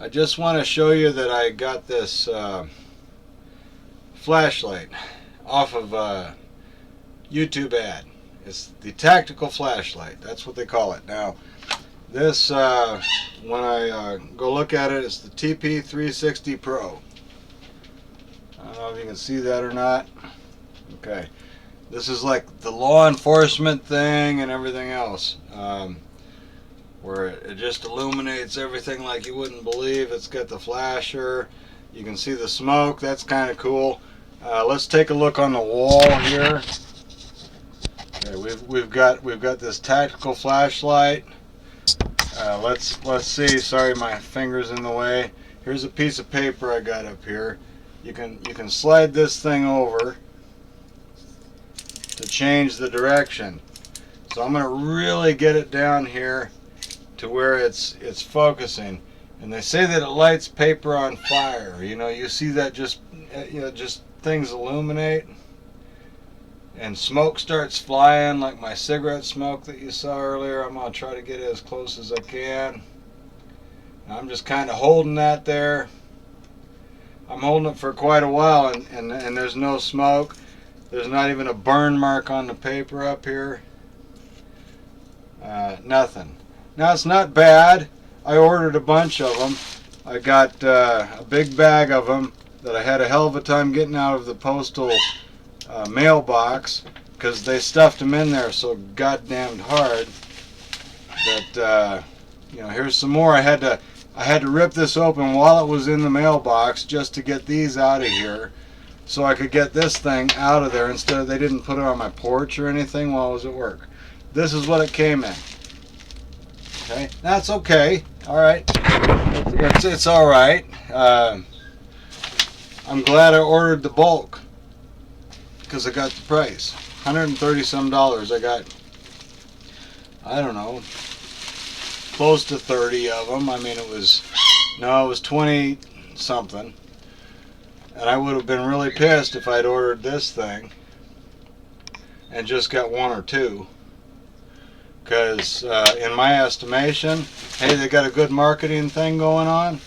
I just want to show you that I got this flashlight off of a YouTube ad. It's the tactical flashlight. That's what they call it. Now, this, when I go look at it, it's the TP360 Pro. I don't know if you can see that or not. Okay. This is like the law enforcement thing and everything else. Where it just illuminates everything like you wouldn't believe. It's got the flasher. You can see the smoke. That's kind of cool. Let's take a look on the wall here. Okay, we've got this tactical flashlight. Let's see. Sorry, my finger's in the way. Here's a piece of paper I got up here. You can slide this thing over to change the direction. So I'm going to really get it down here to where it's focusing. And they say that it lights paper on fire. You know, you see that just things illuminate and smoke starts flying like my cigarette smoke that you saw earlier. I'm going to try to get it as close as I can. I'm just kind of holding that there. I'm holding it for quite a while and there's no smoke. There's not even a burn mark on the paper up here. Nothing. Now, it's not bad. I ordered a bunch of them. I got a big bag of them that I had a hell of a time getting out of the postal mailbox because they stuffed them in there so goddamn hard that you know, here's some more. I had to rip this open while it was in the mailbox just to get these out of here so I could get this thing out of there instead of they didn't put it on my porch or anything while I was at work. This is what it came in. Okay, that's okay. All right, it's all right. I'm glad I ordered the bulk because I got the price, $130 some. I got, I don't know, close to 30 of them. I mean, it was 20 something, and I would have been really pissed if I'd ordered this thing and just got one or two. Because in my estimation, hey, they got a good marketing thing going on,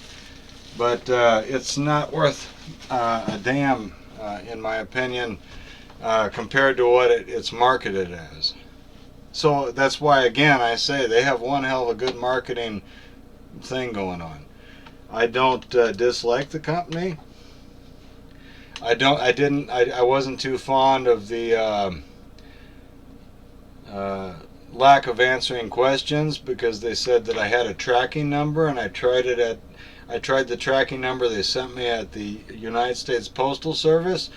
but it's not worth a damn, in my opinion, compared to what it's marketed as. So that's why, again, I say they have one hell of a good marketing thing going on. I don't dislike the company. I wasn't too fond of the lack of answering questions because they said that I had a tracking number, and I tried the tracking number they sent me at the United States Postal Service.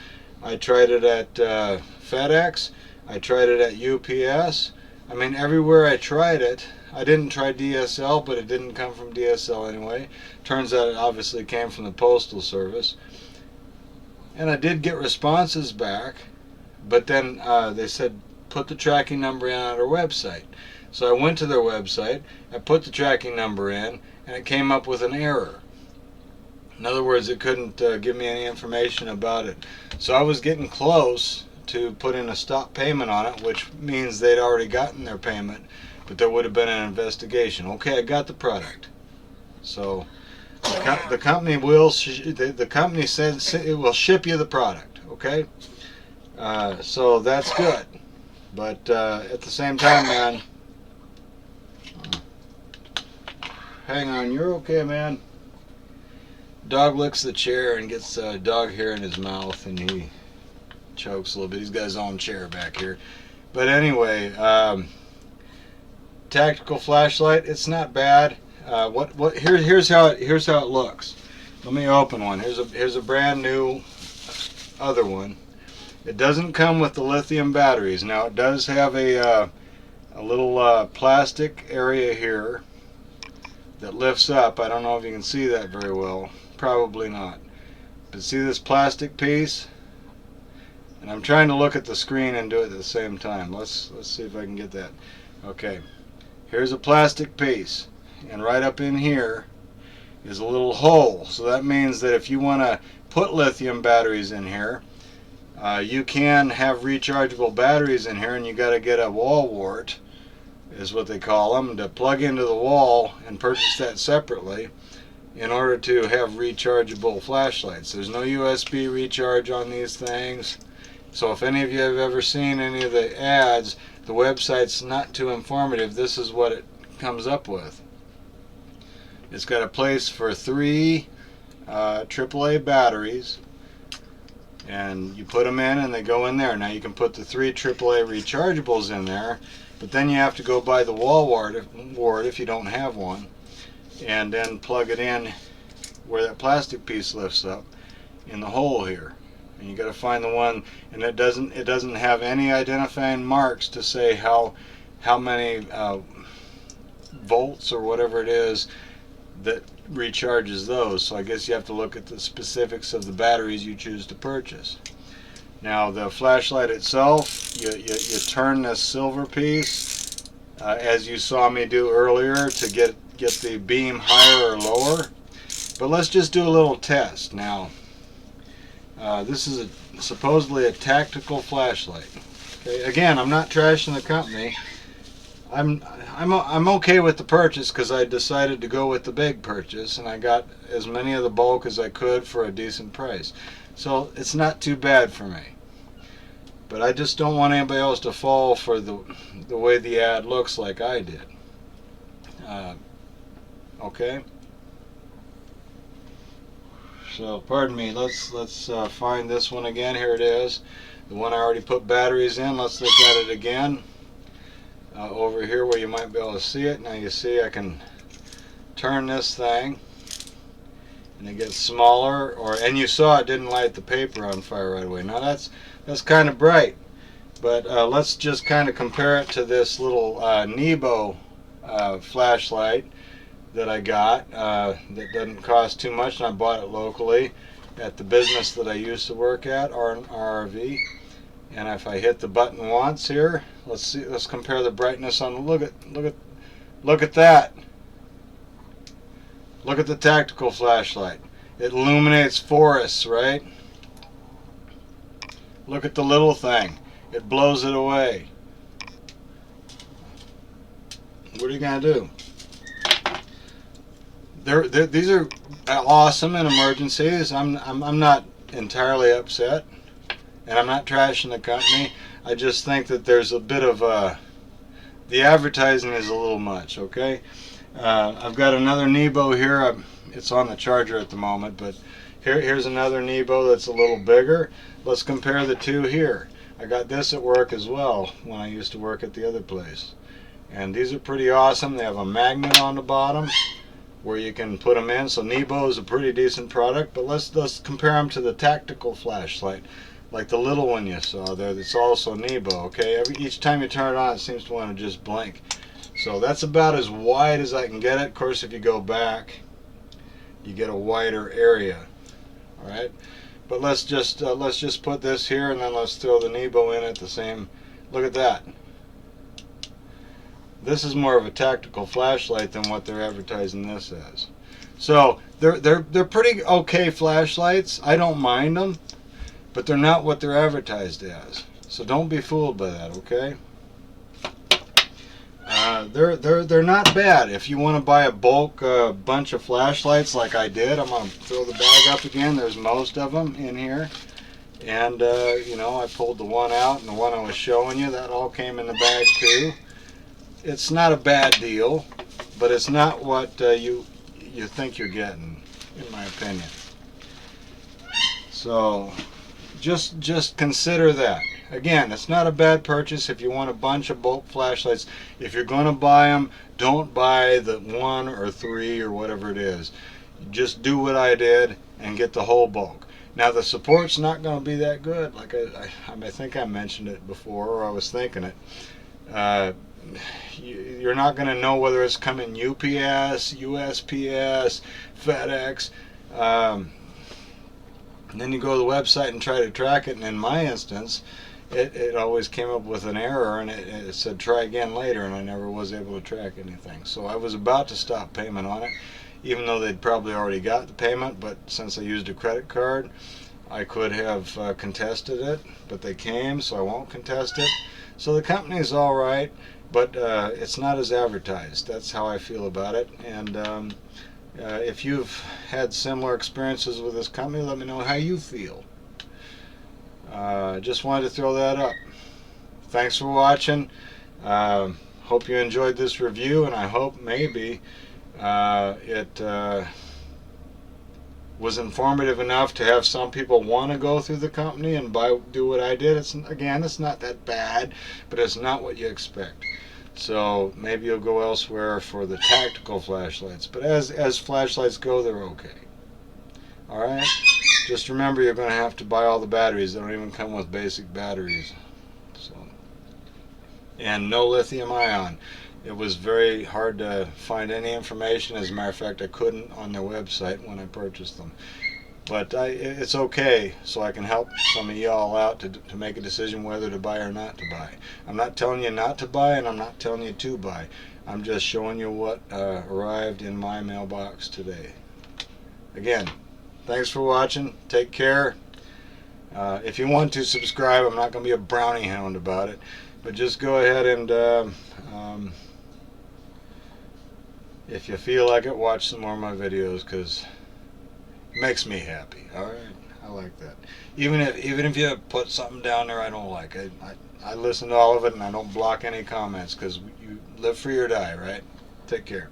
I tried it at FedEx. I tried it at UPS. I mean, everywhere I tried it. I didn't try DSL, but it didn't come from DSL anyway. Turns out it obviously came from the Postal Service. And I did get responses back, but then they said put the tracking number in on their website. So I went to their website, I put the tracking number in, and it came up with an error. In other words, it couldn't give me any information about it. So I was getting close to putting a stop payment on it, which means they'd already gotten their payment, but there would have been an investigation. Okay, I got the product. So the company will, the company says it will ship you the product. Okay, so that's good. But at the same time, man, hang on, you're okay, man. Dog licks the chair and gets dog hair in his mouth, and he chokes a little bit. He's got his own chair back here. But anyway, tactical flashlight. It's not bad. Here's how it looks. Let me open one. Here's a brand new other one. It doesn't come with the lithium batteries. Now it does have a little plastic area here that lifts up. I don't know if you can see that very well. Probably not. But see this plastic piece? And I'm trying to look at the screen and do it at the same time. Let's see if I can get that. Okay. Here's a plastic piece. And right up in here is a little hole. So that means that if you want to put lithium batteries in here, you can have rechargeable batteries in here, and you got to get a wall wart, is what they call them, to plug into the wall and purchase that separately. in order to have rechargeable flashlights. There's no USB recharge on these things. So if any of you have ever seen any of the ads, the website's not too informative. This is what it comes up with. It's got a place for 3 AAA batteries, and you put them in and they go in there. Now you can put the 3 AAA rechargeables in there, but then you have to go buy the wall wart if you don't have one, and then plug it in where that plastic piece lifts up in the hole here. And you got to find the one, and it doesn't have any identifying marks to say how many volts or whatever it is that recharges those. So I guess you have to look at the specifics of the batteries you choose to purchase. Now the flashlight itself, you turn this silver piece as you saw me do earlier to get the beam higher or lower. But let's just do a little test now. This is supposedly a tactical flashlight. Okay, again, I'm not trashing the company. I'm okay with the purchase because I decided to go with the big purchase, and I got as many of the bulk as I could for a decent price. So it's not too bad for me. But I just don't want anybody else to fall for the way the ad looks like I did. Okay. So pardon me. Let's find this one again. Here it is. The one I already put batteries in. Let's look at it again. Over here where you might be able to see it. Now you see I can turn this thing and it gets smaller, and you saw it didn't light the paper on fire right away. Now that's kind of bright, but let's just kind of compare it to this little Nebo flashlight that I got that doesn't cost too much, and I bought it locally at the business that I used to work at, RRV. And if I hit the button once here, let's compare the brightness on the look at that. Look at the tactical flashlight. It illuminates forests, right? Look at the little thing. It blows it away. What are you gonna do? These are awesome in emergencies. I'm not entirely upset. And I'm not trashing the company. I just think that there's a bit of the advertising is a little much, okay? I've got another Nebo here. It's on the charger at the moment, but here's another Nebo that's a little bigger. Let's compare the two here. I got this at work as well when I used to work at the other place. And these are pretty awesome. They have a magnet on the bottom where you can put them in. So Nebo is a pretty decent product, but let's compare them to the tactical flashlight. Like the little one you saw there, that's also Nebo, okay? Each time you turn it on, it seems to want to just blink. So that's about as wide as I can get it. Of course, if you go back, you get a wider area, all right? But let's just put this here, and then let's throw the Nebo in at the same. Look at that. This is more of a tactical flashlight than what they're advertising this as. So they're pretty okay flashlights. I don't mind them. But they're not what they're advertised as. So don't be fooled by that, okay? They're not bad. If you want to buy a bulk bunch of flashlights like I did, I'm going to throw the bag up again. There's most of them in here. And, you know, I pulled the one out, and the one I was showing you, that all came in the bag too. It's not a bad deal, but it's not what you think you're getting, in my opinion. So just consider that. Again, it's not a bad purchase if you want a bunch of bulk flashlights. If you're going to buy them, don't buy the 1 or 3 or whatever it is. Just do what I did and get the whole bulk. Now the support's not going to be that good. Like I think I mentioned it before, or I was thinking it. You're not going to know whether it's coming UPS, USPS, FedEx. And then you go to the website and try to track it, and in my instance, it always came up with an error, and it said try again later, and I never was able to track anything. So I was about to stop payment on it, even though they'd probably already got the payment, but since I used a credit card, I could have contested it, but they came, so I won't contest it. So the company's all right, but it's not as advertised. That's how I feel about it, and If you've had similar experiences with this company, let me know how you feel. Just wanted to throw that up. Thanks for watching. Hope you enjoyed this review, and I hope maybe it was informative enough to have some people want to go through the company and do what I did. It's not that bad, but it's not what you expect. So maybe you'll go elsewhere for the tactical flashlights. But as flashlights go, they're okay. Alright? Just remember, you're going to have to buy all the batteries. They don't even come with basic batteries. So, and no lithium ion. It was very hard to find any information. As a matter of fact, I couldn't on their website when I purchased them. But it's okay, so I can help some of y'all out to make a decision whether to buy or not to buy. I'm not telling you not to buy, and I'm not telling you to buy. I'm just showing you what arrived in my mailbox today. Again, thanks for watching. Take care. If you want to subscribe, I'm not going to be a brownie hound about it. But just go ahead and, if you feel like it, watch some more of my videos, because it makes me happy. Alright? I like that. Even if you put something down there I don't like, I listen to all of it, and I don't block any comments, because you live free or die, right? Take care.